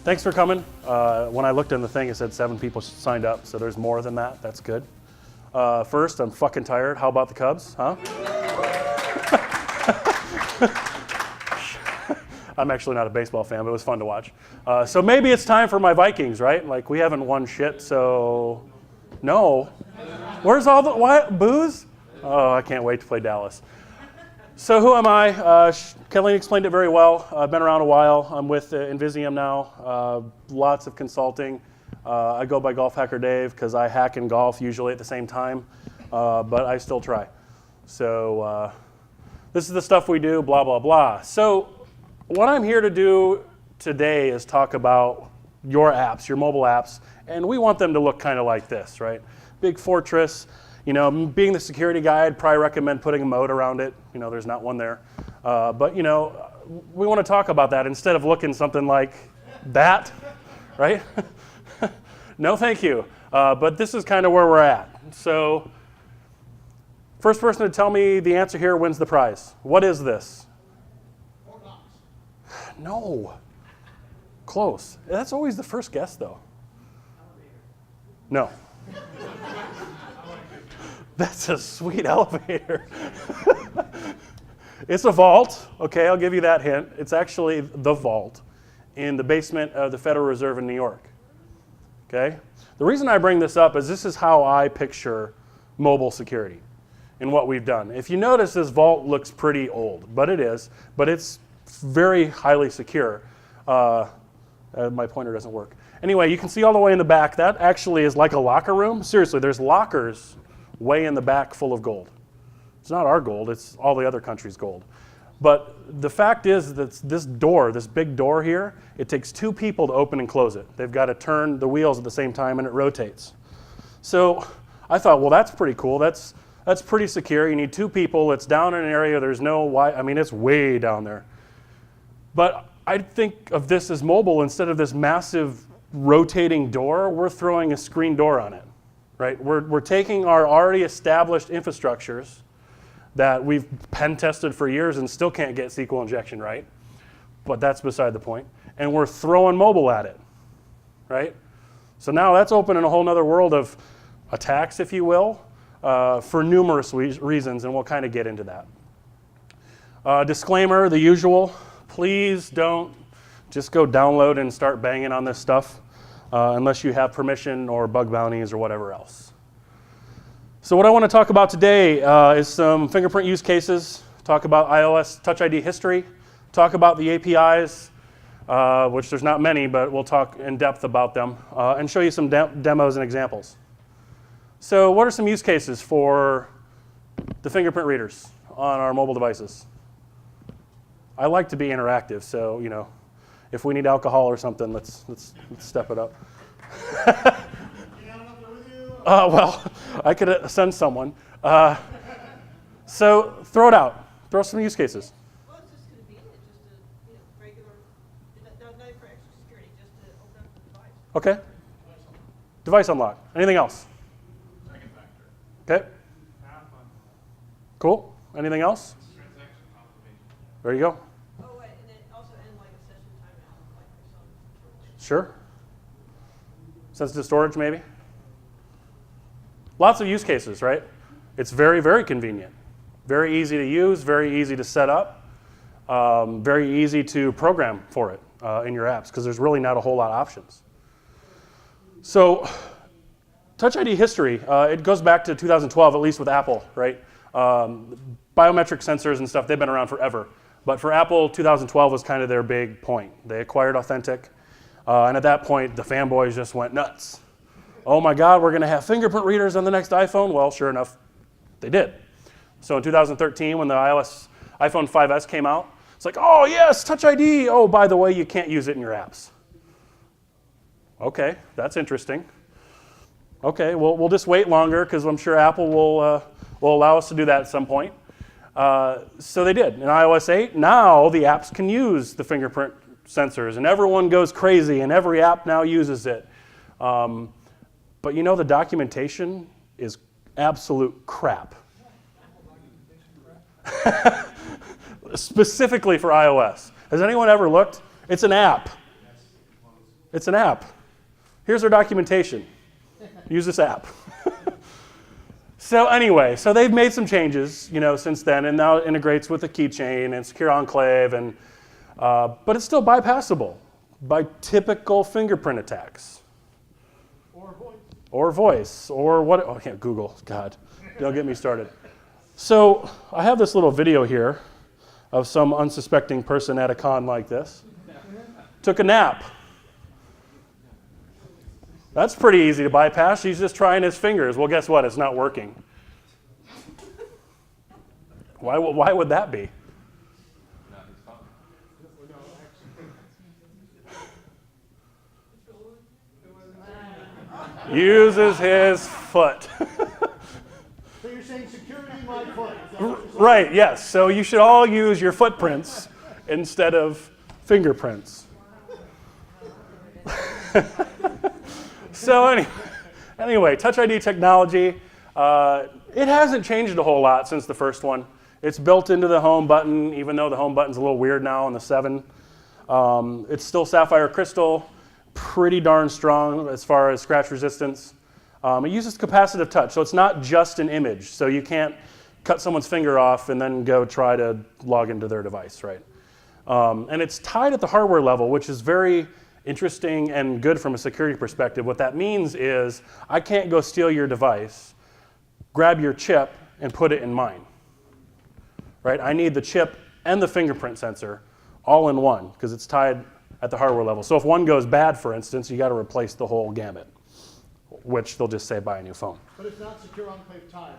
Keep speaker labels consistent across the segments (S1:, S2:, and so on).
S1: Thanks for coming. When I looked in the thing, it said 7 people signed up, so there's more than that. That's good. First, I'm fucking tired. How about the Cubs, huh? I'm actually not a baseball fan, but it was fun to watch. So maybe it's time for my Vikings, right? Like, we haven't won shit, so no. Where's all the, what, booze? Oh, I can't wait to play Dallas. So who am I? Kelly explained it very well. I've been around a while. I'm with Invisium now. Lots of consulting. I go by Golf Hacker Dave because I hack and golf usually at the same time, but I still try. So this is the stuff we do, blah, blah, blah. So what I'm here to do today is talk about your apps, your mobile apps, and we want them to look kind of like this, right? Big fortress. You know, being the security guy, I'd probably recommend putting a moat around it. You know, there's not one there. But, you know, we want to talk about that instead of looking something like that, right? No, thank you. But this is kind of where we're at. So first person to tell me the answer here wins the prize. What is this? No. Close. That's always the first guess, though. No. That's a sweet elevator. It's a vault. Okay, I'll give you that hint. It's actually the vault in the basement of the Federal Reserve in New York. Okay? The reason I bring this up is this is how I picture mobile security and what we've done. If you notice, this vault looks pretty old, but it is. But it's very highly secure. My pointer doesn't work. Anyway, you can see all the way in the back. That actually is like a locker room. Seriously, there's lockers way in the back full of gold. It's not our gold, it's all the other countries' gold. But the fact is that this door, this big door here, it takes 2 people to open and close it. They've got to turn the wheels at the same time and it rotates. So I thought, well, that's pretty cool. That's pretty secure. You need 2 people. It's down in an area, there's no, I mean, it's way down there. But I think of this as mobile. Instead of this massive rotating door, we're throwing a screen door on it. Right? We're taking our already established infrastructures that we've pen tested for years and still can't get SQL injection right, but that's beside the point, and we're throwing mobile at it, right? So now that's opening a whole nother world of attacks, if you will, for numerous reasons, and we'll kind of get into that. Disclaimer, the usual, please don't just go download and start banging on this stuff. Unless you have permission or bug bounties or whatever else. So what I want to talk about today is some fingerprint use cases, talk about iOS Touch ID history, talk about the APIs, which there's not many, but we'll talk in depth about them, and show you some demos and examples. So what are some use cases for the fingerprint readers on our mobile devices? I like to be interactive, so, you know, if we need alcohol or something, let's step it up. Well, I could send someone. So throw it out. Throw some use cases.
S2: Well, it's just convenient, just a regular, not for extra security, just to open up the device.
S1: Okay. Device unlock. Anything else?
S3: Second factor.
S1: Okay. Cool. Anything else?
S3: Transaction confirmation.
S1: There you go. Sure. Sensitive storage, maybe. Lots of use cases, right? It's very, very convenient. Very easy to use, very easy to set up, very easy to program for it in your apps, because there's really not a whole lot of options. So Touch ID history, it goes back to 2012, at least with Apple, right? Biometric sensors and stuff, they've been around forever. But for Apple, 2012 was kind of their big point. They acquired Authentic. And at that point, the fanboys just went nuts. Oh my God, we're going to have fingerprint readers on the next iPhone? Well, sure enough, they did. So in 2013, when the iPhone 5S came out, it's like, oh yes, Touch ID. Oh, by the way, you can't use it in your apps. Okay, that's interesting. Okay, well, we'll just wait longer because I'm sure Apple will allow us to do that at some point. So they did. In iOS 8, now the apps can use the fingerprint sensors, and everyone goes crazy, and every app now uses it. But you know, the documentation is absolute crap. Specifically for iOS. Has anyone ever looked? It's an app. It's an app. Here's our documentation. Use this app. So anyway, so they've made some changes, since then, and now it integrates with the keychain and secure enclave, and but it's still bypassable by typical fingerprint attacks. Or voice, or what? Oh, yeah, Google. God, don't get me started. So I have this little video here of some unsuspecting person at a con like this. Took a nap. That's pretty easy to bypass. He's just trying his fingers. Well, guess what? It's not working. Why would that be? Uses his foot.
S4: So you're saying security my foot?
S1: Right, yes. So you should all use your footprints instead of fingerprints. So anyway, Touch ID technology, it hasn't changed a whole lot since the first one. It's built into the home button, even though the home button's a little weird now on the 7. It's still sapphire crystal, pretty darn strong as far as scratch resistance. It uses capacitive touch, so it's not just an image. So you can't cut someone's finger off and then go try to log into their device, right? And it's tied at the hardware level, which is very interesting and good from a security perspective. What that means is I can't go steal your device, grab your chip, and put it in mine, right? I need the chip and the fingerprint sensor all in one because it's tied at the hardware level. So if one goes bad, for instance, you got to replace the whole gamut, which they'll just say buy a new phone.
S4: But it's not secure enclave tied,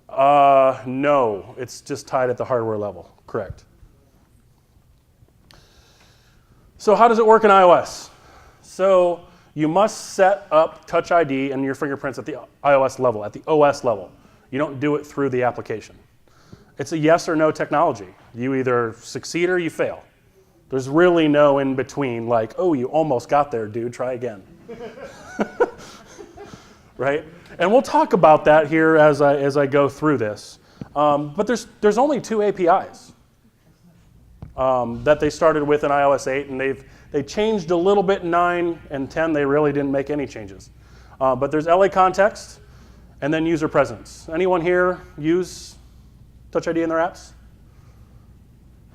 S4: right?
S1: No, it's just tied at the hardware level, correct. So how does it work in iOS? So you must set up Touch ID and your fingerprints at the iOS level, at the OS level. You don't do it through the application. It's a yes or no technology. You either succeed or you fail. There's really no in between, like, oh, you almost got there, dude, try again. Right? And we'll talk about that here as I go through this. But there's only 2 APIs that they started with in iOS 8, and they changed a little bit in 9 and 10. They really didn't make any changes. But there's LA Context and then user presence. Anyone here use Touch ID in their apps?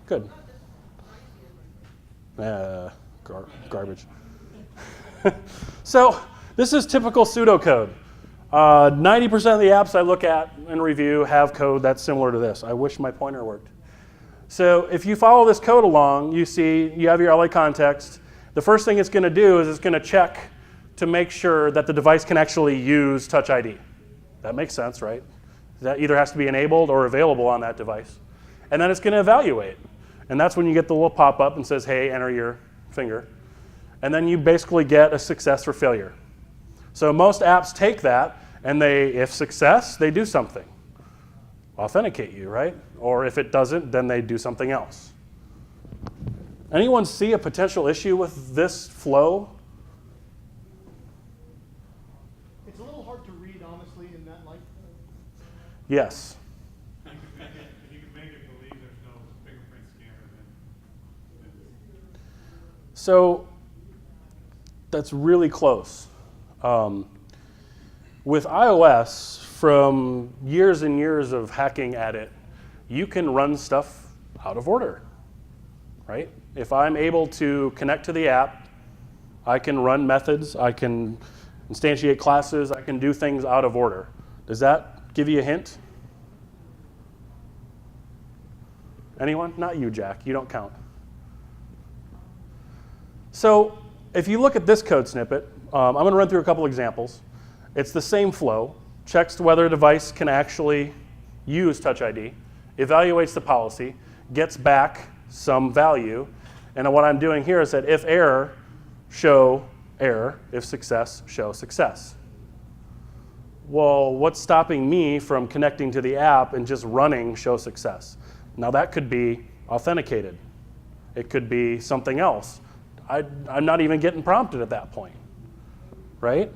S1: Good. Garbage. So this is typical pseudocode. 90% of the apps I look at and review have code that's similar to this. I wish my pointer worked. So if you follow this code along, you see you have your LA context. The first thing it's going to do is it's going to check to make sure that the device can actually use Touch ID. That makes sense, right? That either has to be enabled or available on that device. And then it's going to evaluate. And that's when you get the little pop-up and says, hey, enter your finger. And then you basically get a success or failure. So most apps take that, and if success, they do something. Authenticate you, right? Or if it doesn't, then they do something else. Anyone see a potential issue with this flow?
S4: It's a little hard to read, honestly, in that light.
S1: Yes.
S3: If you can make it believe there's no fingerprint scanner, then
S1: So that's really close. With iOS, from years and years of hacking at it, you can run stuff out of order, right? If I'm able to connect to the app, I can run methods, I can instantiate classes, I can do things out of order. Does that give you a hint? Anyone? Not you, Jack. You don't count. So if you look at this code snippet, I'm going to run through a couple examples. It's the same flow. Checks whether a device can actually use Touch ID, evaluates the policy, gets back some value, and what I'm doing here is that if error, show error, if success, show success. Well, what's stopping me from connecting to the app and just running show success? Now that could be authenticated. It could be something else. I'm not even getting prompted at that point, right?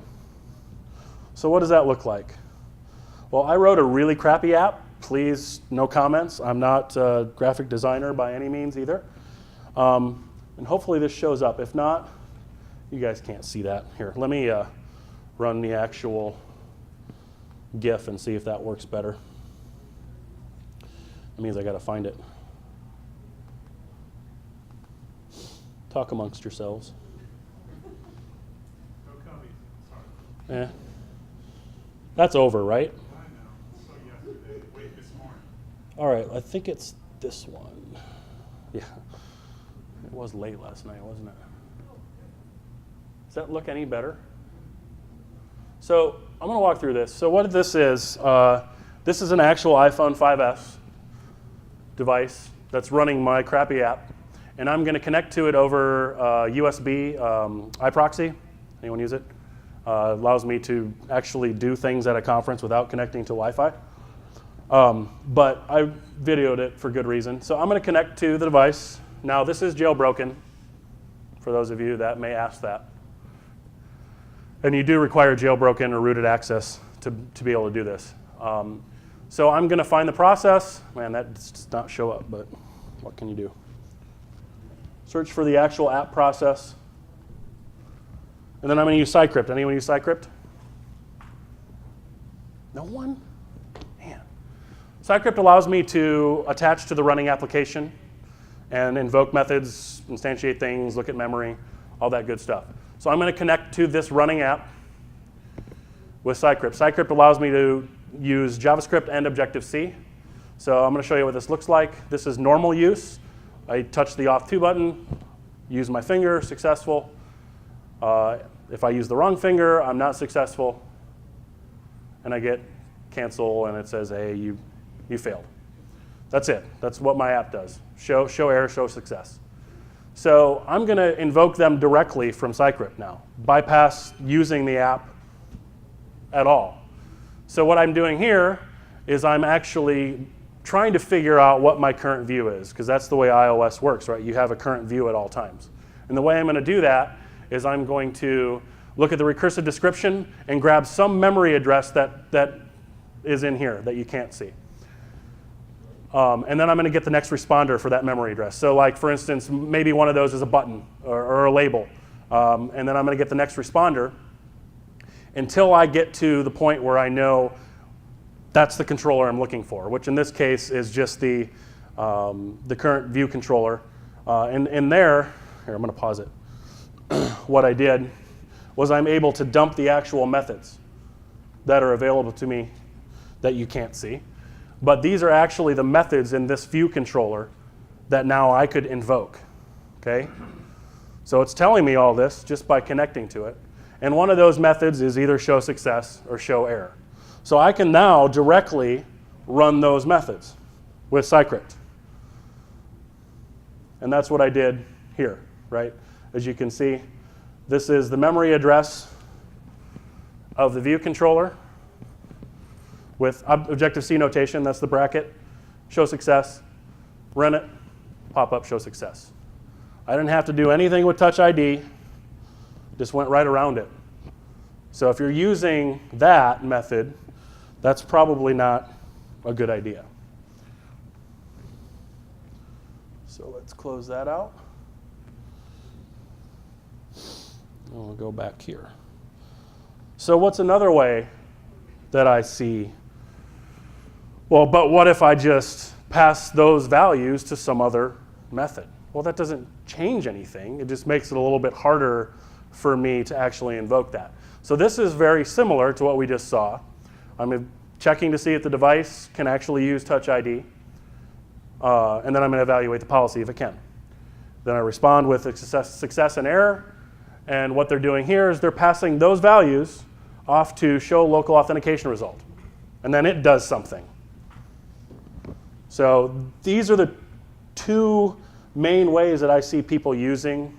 S1: So what does that look like? Well, I wrote a really crappy app. Please, no comments. I'm not a graphic designer by any means either. And hopefully this shows up. If not, You guys can't see that. Here, let me run the actual GIF and see if that works better. That means I got to find it. Talk amongst yourselves.
S3: No cubbies, sorry.
S1: That's over, right?
S3: I know, so yesterday, wait, this morning.
S1: All right, I think it's this one. Yeah, it was late last night, wasn't it? Does that look any better? So I'm going to walk through this. So what this is an actual iPhone 5S device that's running my crappy app, and I'm going to connect to it over USB iProxy. Anyone use it? Allows me to actually do things at a conference without connecting to Wi-Fi. But I videoed it for good reason. So I'm going to connect to the device. Now this is jailbroken, for those of you that may ask that. And you do require jailbroken or rooted access to be able to do this. So I'm going to find the process. Man, that does not show up, but what can you do? Search for the actual app process. And then I'm going to use Cycrypt. Anyone use Cycrypt? No one? Man. Cycrypt allows me to attach to the running application and invoke methods, instantiate things, look at memory, all that good stuff. So I'm going to connect to this running app with Cycrypt. Cycrypt allows me to use JavaScript and Objective-C. So I'm going to show you what this looks like. This is normal use. I touch the Auth2 button, use my finger, successful. If I use the wrong finger, I'm not successful. And I get cancel, and it says, hey, you failed. That's it. That's what my app does. Show error, show success. So I'm going to invoke them directly from Cycrypt now, bypass using the app at all. So what I'm doing here is I'm actually trying to figure out what my current view is, because that's the way iOS works, right? You have a current view at all times. And the way I'm going to do that is I'm going to look at the recursive description and grab some memory address that is in here that you can't see. And then I'm going to get the next responder for that memory address. So like, for instance, maybe one of those is a button or a label. And then I'm going to get the next responder until I get to the point where I know that's the controller I'm looking for, which in this case is just the current view controller. And in there, here, I'm going to pause it. What I did was I'm able to dump the actual methods that are available to me that you can't see. But these are actually the methods in this view controller that now I could invoke, okay? So it's telling me all this just by connecting to it. And one of those methods is either show success or show error. So I can now directly run those methods with Cycrypt. And that's what I did here, right? As you can see, this is the memory address of the view controller with Objective-C notation, that's the bracket, show success, run it, pop up, show success. I didn't have to do anything with Touch ID, just went right around it. So if you're using that method, that's probably not a good idea. So let's close that out. And we'll go back here. So what's another way that I see? Well, but what if I just pass those values to some other method? Well, that doesn't change anything. It just makes it a little bit harder for me to actually invoke that. So this is very similar to what we just saw. I'm checking to see if the device can actually use Touch ID. And then I'm going to evaluate the policy if it can. Then I respond with success and error. And what they're doing here is they're passing those values off to show local authentication result. And then it does something. So these are the two main ways that I see people using,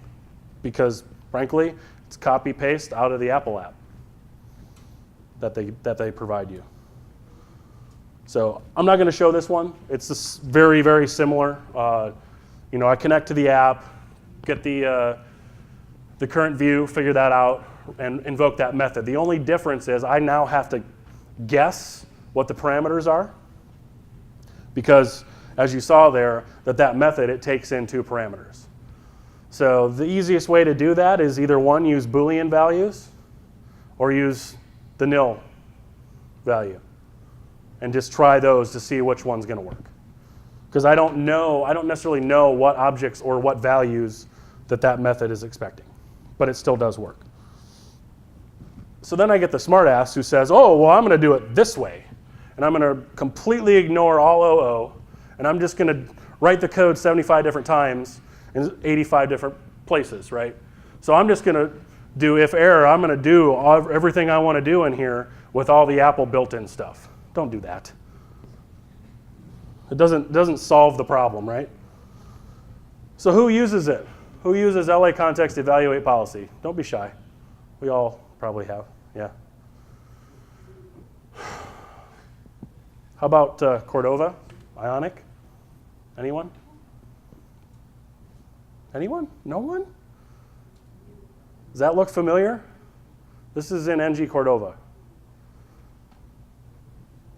S1: because frankly, it's copy paste out of the Apple app that they provide you. So I'm not going to show this one. It's just very, very similar. I connect to the app, get the current view, figure that out, and invoke that method. The only difference is I now have to guess what the parameters are, because as you saw there, that method, it takes in two parameters. So the easiest way to do that is either one, use Boolean values, or use the nil value. And just try those to see which one's going to work. Because I don't necessarily know what objects or what values that method is expecting. But it still does work. So then I get the smartass who says, oh, well, I'm going to do it this way. And I'm going to completely ignore all OO. And I'm just going to write the code 75 different times in 85 different places, right? So I'm just going to do if error. I'm going to do everything I want to do in here with all the Apple built-in stuff. Don't do that. It doesn't solve the problem, right? So who uses it? Who uses LA context evaluate policy? Don't be shy. We all probably have, yeah. How about Cordova, Ionic? Anyone? Anyone? No one? Does that look familiar? This is in NG Cordova.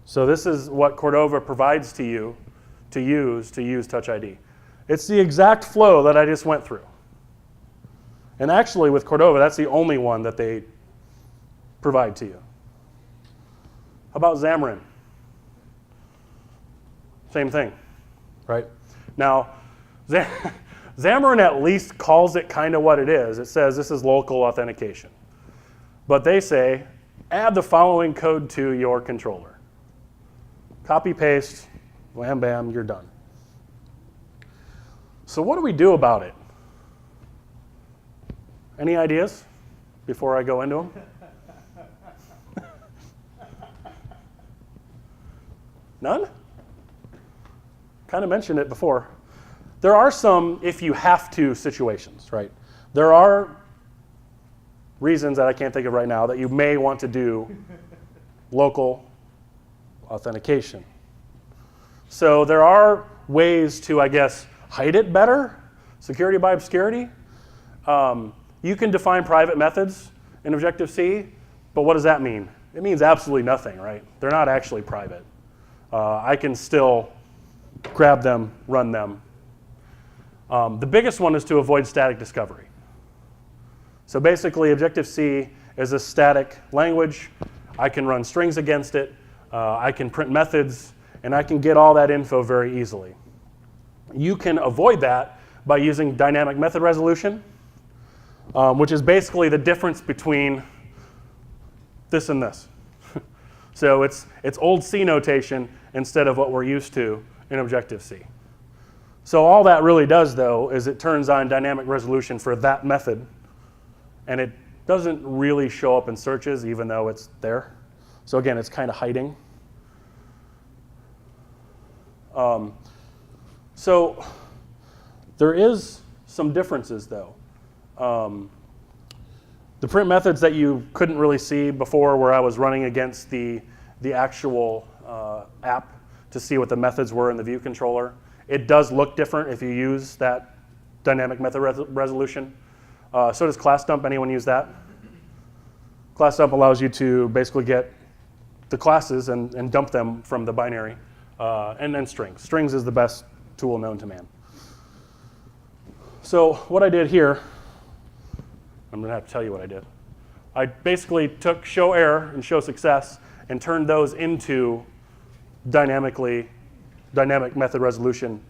S1: So this is what Cordova provides to you to use Touch ID. It's the exact flow that I just went through. And actually with Cordova, that's the only one that they provide to you. How about Xamarin? Same thing, right? Now, Xamarin at least calls it kind of what it is. It says this is local authentication. But they say, add the following code to your controller. Copy, paste, wham, bam, you're done. So what do we do about it? Any ideas before I go into them? None? Kind of mentioned it before. There are some if you have to situations, right? There are reasons that I can't think of right now that you may want to do local authentication. So there are ways to, I guess, hide it better, security by obscurity. You can define private methods in Objective-C, but what does that mean? It means absolutely nothing, right? They're not actually private. I can still grab them, run them. The biggest one is to avoid static discovery. So basically, Objective-C is a static language. I can run strings against it. I can print methods, and I can get all that info very easily. You can avoid that by using dynamic method resolution, which is basically the difference between this and this. So it's old C notation instead of what we're used to in Objective-C. So all that really does, though, is it turns on dynamic resolution for that method, and it doesn't really show up in searches, even though it's there. So again, it's kind of hiding. So there is some differences, though. The print methods that you couldn't really see before, where I was running against the actual app to see what the methods were in the view controller, it does look different if you use that dynamic method resolution. So does class dump. Anyone use that? Class dump allows you to basically get the classes and dump them from the binary, and then strings. Strings is the best tool known to man. So what I did here, I'm going to have to tell you what I did. I basically took show error and show success and turned those into dynamic method resolution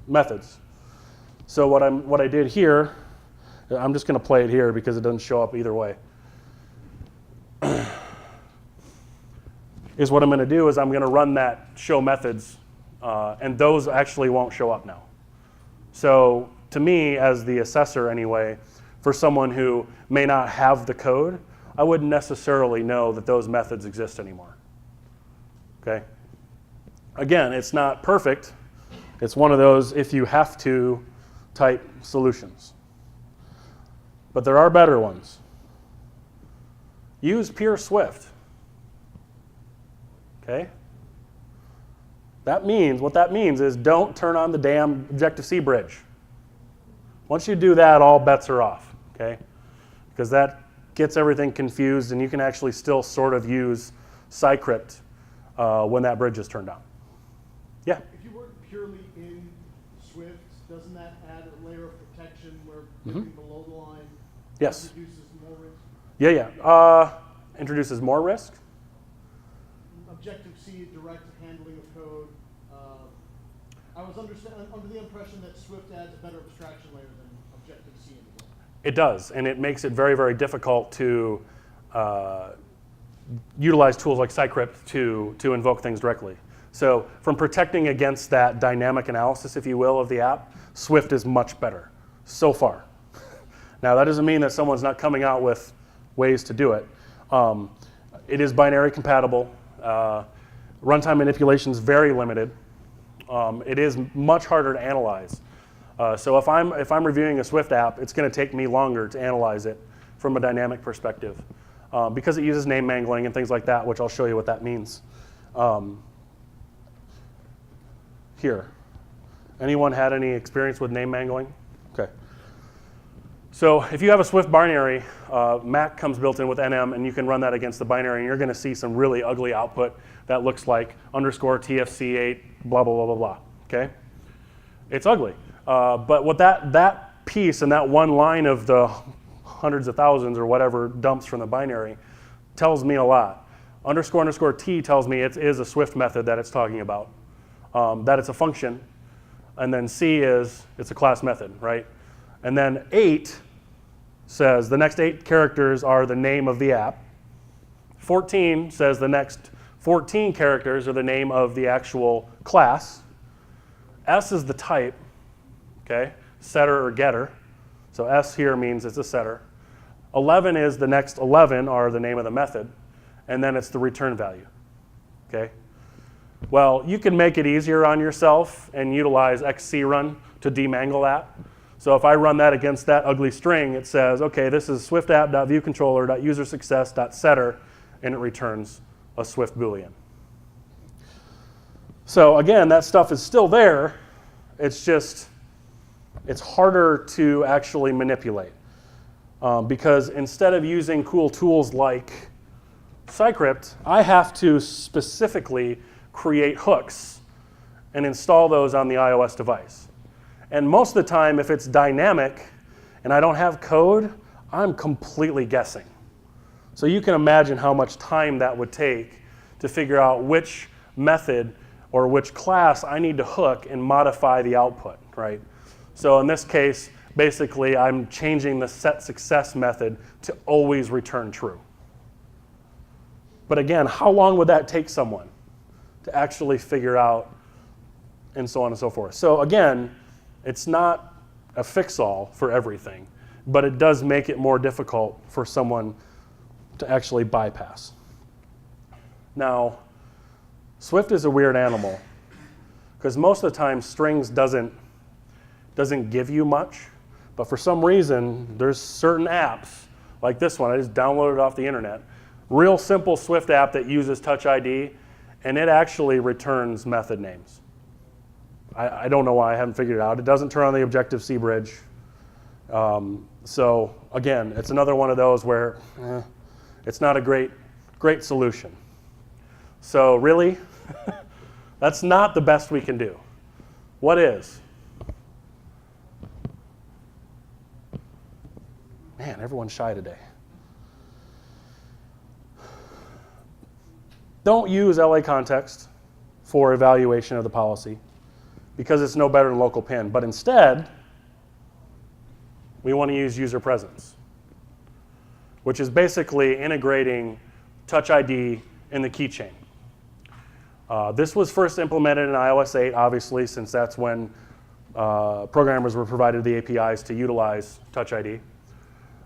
S1: methods. So what I did here, I'm just going to play it here because it doesn't show up either way. Is what I'm going to do is I'm going to run that show methods, and those actually won't show up now. So to me, as the assessor anyway, for someone who may not have the code, I wouldn't necessarily know that those methods exist anymore. Okay? Again, it's not perfect. It's one of those if you have to type solutions. But there are better ones. Use pure Swift. Okay? What that means is don't turn on the damn Objective-C bridge. Once you do that, all bets are off, okay? Because that gets everything confused, and you can actually still sort of use Cycrypt when that bridge is turned on. Yeah?
S4: If you work purely in Swift, doesn't that add a layer of protection where dipping below the line
S1: Yes.
S4: reduces more risk?
S1: Yeah. Introduces more risk?
S4: Objective-C, direct handling of code. I was under the impression that Swift adds a better abstraction layer than Objective-C in the book.
S1: It does, and it makes it very, very difficult to utilize tools like Cycrypt to invoke things directly. So from protecting against that dynamic analysis, if you will, of the app, Swift is much better so far. Now, that doesn't mean that someone's not coming out with ways to do it. It is binary compatible. Runtime manipulation is very limited. It is much harder to analyze. So if I'm reviewing a Swift app, it's going to take me longer to analyze it from a dynamic perspective because it uses name mangling and things like that, which I'll show you what that means. Here, anyone had any experience with name mangling? Okay. So if you have a Swift binary, Mac comes built in with NM, and you can run that against the binary, and you're going to see some really ugly output that looks like underscore TFC8, blah, blah, blah, blah, blah. Okay? It's ugly. But what that piece and that one line of the hundreds of thousands or whatever dumps from the binary tells me a lot. Underscore underscore T tells me it is a Swift method that it's talking about, that it's a function, and then C is it's a class method, right? And then 8 says the next 8 characters are the name of the app. 14 says the next 14 characters are the name of the actual class. S is the type, okay? Setter or getter. So S here means it's a setter. 11 is the next 11 are the name of the method. And then it's the return value, okay? Well, you can make it easier on yourself and utilize XCrun to demangle that. So if I run that against that ugly string, it says, okay, this is swiftapp.viewcontroller.usersuccess.setter, and it returns a Swift Boolean. So again, that stuff is still there. It's just, it's harder to actually manipulate. Because instead of using cool tools like Cycrypt, I have to specifically create hooks and install those on the iOS device. And most of the time, if it's dynamic and I don't have code, I'm completely guessing. So you can imagine how much time that would take to figure out which method or which class I need to hook and modify the output, right? So in this case, basically, I'm changing the set success method to always return true. But again, how long would that take someone to actually figure out, and so on and so forth? So again, it's not a fix-all for everything, but it does make it more difficult for someone to actually bypass. Now, Swift is a weird animal because most of the time strings doesn't give you much, but for some reason there's certain apps like this one. I just downloaded it off the internet. Real simple Swift app that uses Touch ID, and it actually returns method names. I don't know why, I haven't figured it out. It doesn't turn on the Objective-C bridge. So again, it's another one of those where it's not a great solution. So really, that's not the best we can do. What is? Man, everyone's shy today. Don't use LA context for evaluation of the policy because it's no better than local pin. But instead, we want to use user presence, which is basically integrating Touch ID in the keychain. This was first implemented in iOS 8, obviously, since that's when programmers were provided the APIs to utilize Touch ID.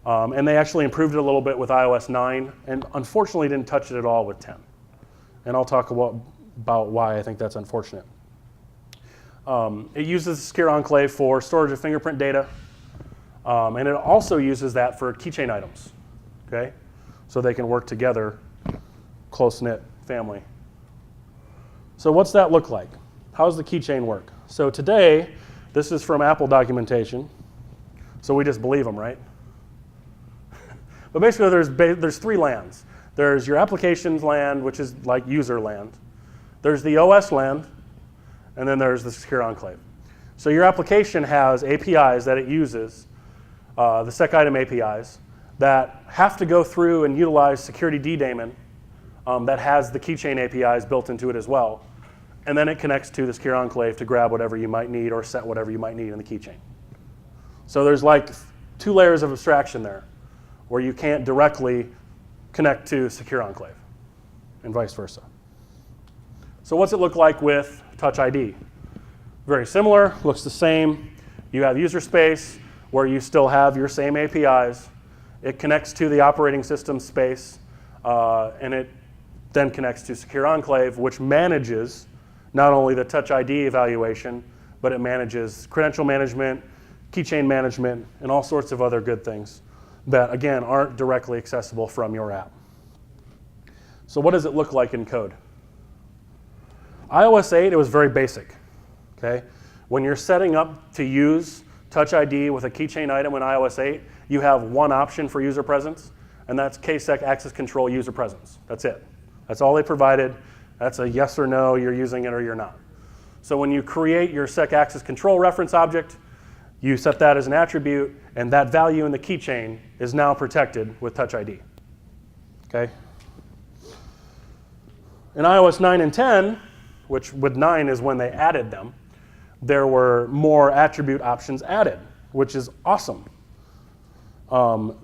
S1: And they actually improved it a little bit with iOS 9, and unfortunately didn't touch it at all with 10. And I'll talk about why I think that's unfortunate. It uses Secure Enclave for storage of fingerprint data, and it also uses that for keychain items, okay? So they can work together, close-knit family. So what's that look like? How does the keychain work? So today, this is from Apple documentation, so we just believe them, right? But basically, there's 3 lands. There's your applications land, which is like user land. There's the OS land, and then there's the Secure Enclave. So your application has APIs that it uses, the sec item APIs, that have to go through and utilize security daemon that has the keychain APIs built into it as well. And then it connects to the secure enclave to grab whatever you might need or set whatever you might need in the keychain. So there's like 2 layers of abstraction there where you can't directly connect to secure enclave and vice versa. So what's it look like with Touch ID? Very similar, looks the same. You have user space where you still have your same APIs. It connects to the operating system space, and it then connects to secure enclave, which manages not only the Touch ID evaluation, but it manages credential management, keychain management, and all sorts of other good things that, again, aren't directly accessible from your app. So what does it look like in code? iOS 8, it was very basic. Okay? When you're setting up to use Touch ID with a keychain item in iOS 8, you have one option for user presence, and that's KSec access control user presence. That's it. That's all they provided. That's a yes or no, you're using it or you're not. So when you create your sec access control reference object, you set that as an attribute, and that value in the keychain is now protected with Touch ID. Okay? In iOS 9 and 10, which with 9 is when they added them, there were more attribute options added, which is awesome.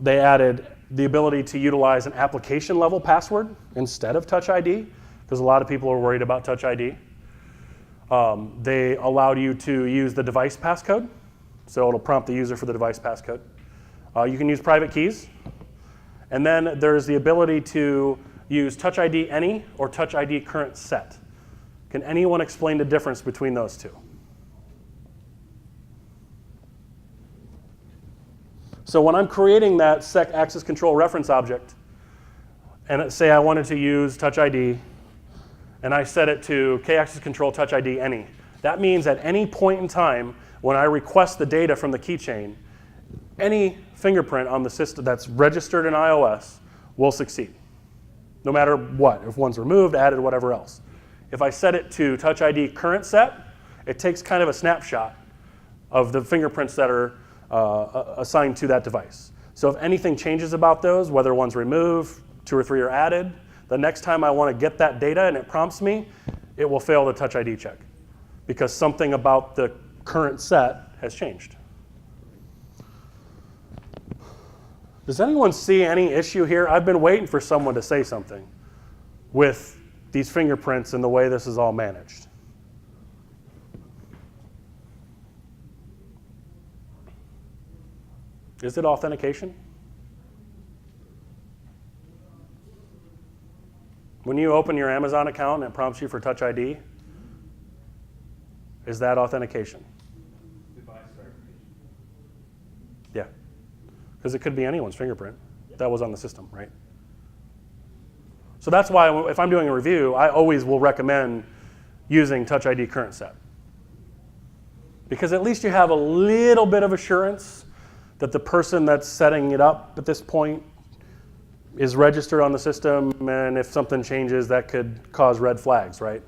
S1: They added the ability to utilize an application level password instead of Touch ID, because a lot of people are worried about Touch ID. They allowed you to use the device passcode, so it'll prompt the user for the device passcode. You can use private keys. And then there's the ability to use Touch ID any or Touch ID current set. Can anyone explain the difference between those two? So when I'm creating that sec access control reference object, and say I wanted to use Touch ID, and I set it to kaccess control Touch ID any, that means at any point in time when I request the data from the keychain, any fingerprint on the system that's registered in iOS will succeed, no matter what, if one's removed, added, whatever else. If I set it to Touch ID current set, it takes kind of a snapshot of the fingerprints that are assigned to that device. So if anything changes about those, whether one's removed, 2 or 3 are added, the next time I want to get that data and it prompts me, it will fail the Touch ID check because something about the current set has changed. Does anyone see any issue here? I've been waiting for someone to say something with these fingerprints and the way this is all managed. Is it authentication? When you open your Amazon account and it prompts you for Touch ID, is that authentication?
S3: Device verification.
S1: Yeah, because it could be anyone's fingerprint that was on the system, right? So that's why if I'm doing a review, I always will recommend using Touch ID current set. Because at least you have a little bit of assurance that the person that's setting it up at this point is registered on the system, and if something changes, that could cause red flags, right?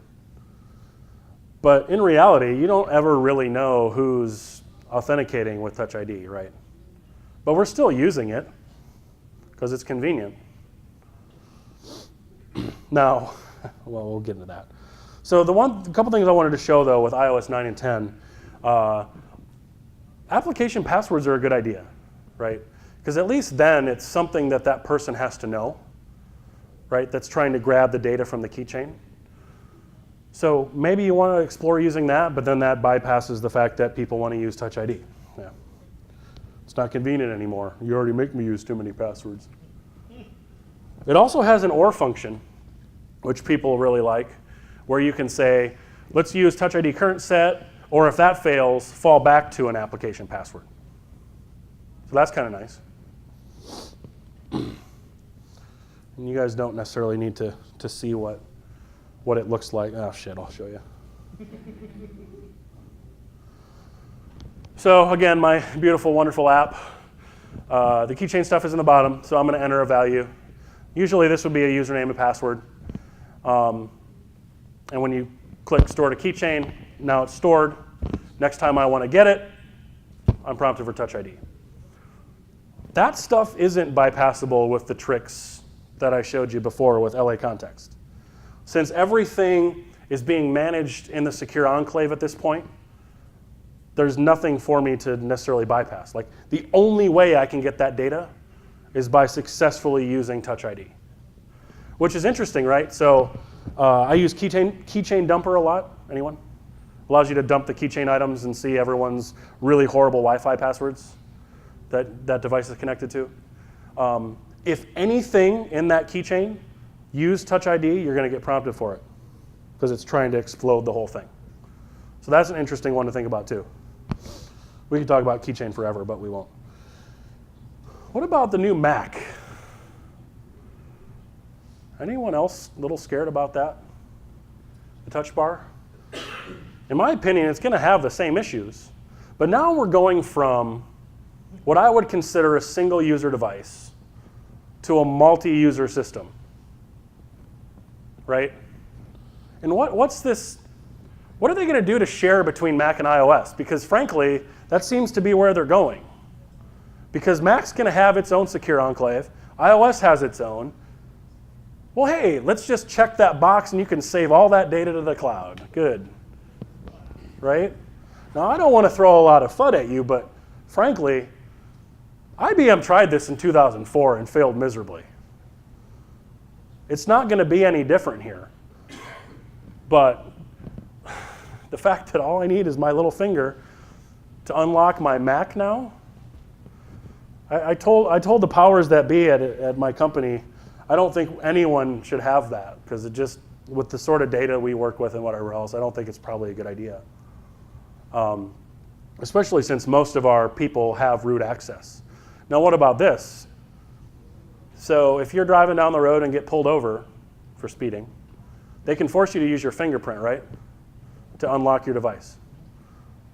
S1: But in reality, you don't ever really know who's authenticating with Touch ID, right? But we're still using it because it's convenient. Now, well, we'll get into that. So a couple things I wanted to show, though, with iOS 9 and 10, application passwords are a good idea, right? Because at least then it's something that that person has to know, right? That's trying to grab the data from the keychain. So maybe you want to explore using that, but then that bypasses the fact that people want to use Touch ID. Yeah. It's not convenient anymore. You already make me use too many passwords. It also has an OR function, which people really like, where you can say, let's use Touch ID current set, or if that fails, fall back to an application password. So that's kind of nice. And you guys don't necessarily need to see what it looks like. Oh shit, I'll show you. So again, my beautiful, wonderful app. The keychain stuff is in the bottom, so I'm going to enter a value. Usually this would be a username and password. And when you click Store to Keychain, now it's stored. Next time I want to get it, I'm prompted for Touch ID. That stuff isn't bypassable with the tricks that I showed you before with LA context. Since everything is being managed in the secure enclave at this point, there's nothing for me to necessarily bypass. Like, the only way I can get that data is by successfully using Touch ID, which is interesting, right? So I use keychain dumper a lot. Anyone? Allows you to dump the keychain items and see everyone's really horrible Wi-Fi passwords that device is connected to. If anything in that keychain use Touch ID, you're going to get prompted for it because it's trying to explode the whole thing. So that's an interesting one to think about too. We could talk about keychain forever, but we won't. What about the new Mac? Anyone else a little scared about that? The touch bar? In my opinion, it's going to have the same issues. But now we're going from what I would consider a single user device to a multi-user system, right? And what's this? What are they going to do to share between Mac and iOS? Because frankly, that seems to be where they're going. Because Mac's going to have its own secure enclave, iOS has its own. Well, hey, let's just check that box and you can save all that data to the cloud. Good, right? Now, I don't want to throw a lot of FUD at you, but frankly, IBM tried this in 2004 and failed miserably. It's not going to be any different here. But the fact that all I need is my little finger to unlock my Mac now, I told the powers that be at my company, I don't think anyone should have that because it just, with the sort of data we work with and whatever else, I don't think it's probably a good idea. Especially since most of our people have root access. Now what about this? So if you're driving down the road and get pulled over for speeding, they can force you to use your fingerprint, right? To unlock your device.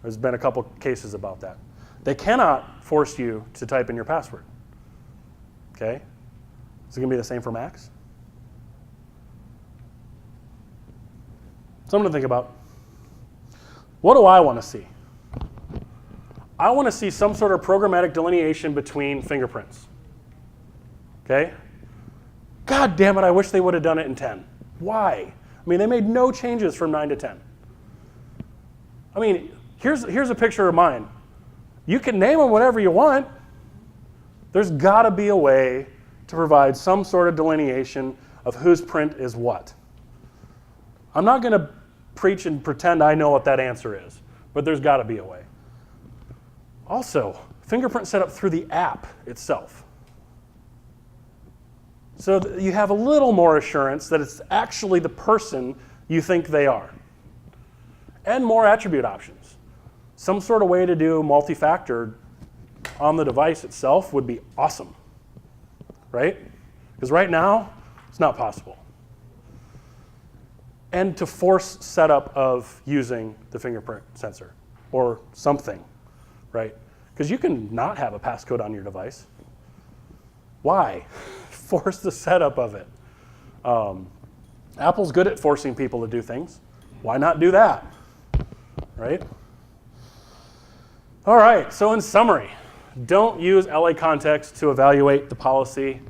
S1: There's been a couple cases about that. They cannot force you to type in your password. Okay? Is it going to be the same for Macs? Something to think about. What do I want to see? I want to see some sort of programmatic delineation between fingerprints. Okay? God damn it, I wish they would have done it in 10. Why? I mean, they made no changes from 9 to 10. I mean, here's a picture of mine. You can name them whatever you want. There's got to be a way to provide some sort of delineation of whose print is what. I'm not going to preach and pretend I know what that answer is, but there's got to be a way. Also, fingerprint setup through the app itself. So you have a little more assurance that it's actually the person you think they are. And more attribute options. Some sort of way to do multi-factor on the device itself would be awesome, right? Because right now, it's not possible. And to force setup of using the fingerprint sensor or something, right? Because you can not have a passcode on your device. Why? Force the setup of it. Apple's good at forcing people to do things. Why not do that? Right? All right, so in summary, don't use LA context to evaluate the policy.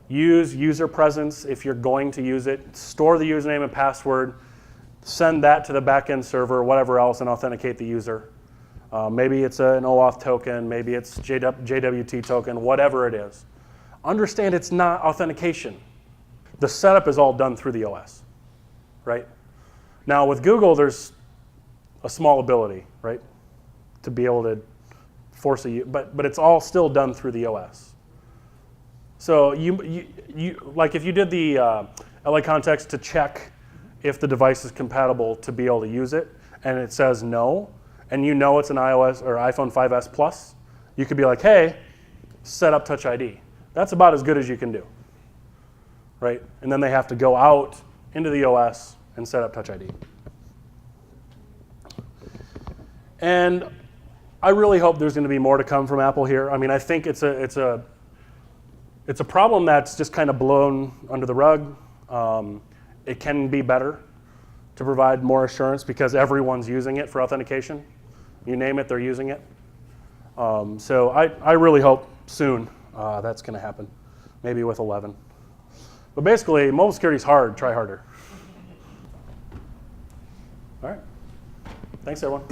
S1: Use user presence if you're going to use it. Store the username and password. Send that to the backend server, whatever else, and authenticate the user. Maybe it's an OAuth token, maybe it's JWT token, whatever it is. Understand it's not authentication. The setup is all done through the OS, right? Now with Google, there's a small ability, right, to be able to force but it's all still done through the OS. So you like if you did the LA context to check if the device is compatible to be able to use it, and it says no, and you know it's an iOS or iPhone 5S Plus, you could be like, hey, set up Touch ID. That's about as good as you can do, right? And then they have to go out into the OS and set up Touch ID. And I really hope there's going to be more to come from Apple here. I mean, I think it's a problem that's just kind of blown under the rug. It can be better to provide more assurance because everyone's using it for authentication. You name it, they're using it. So I really hope soon that's going to happen, maybe with 11. But basically, mobile security is hard. Try harder. All right. Thanks, everyone.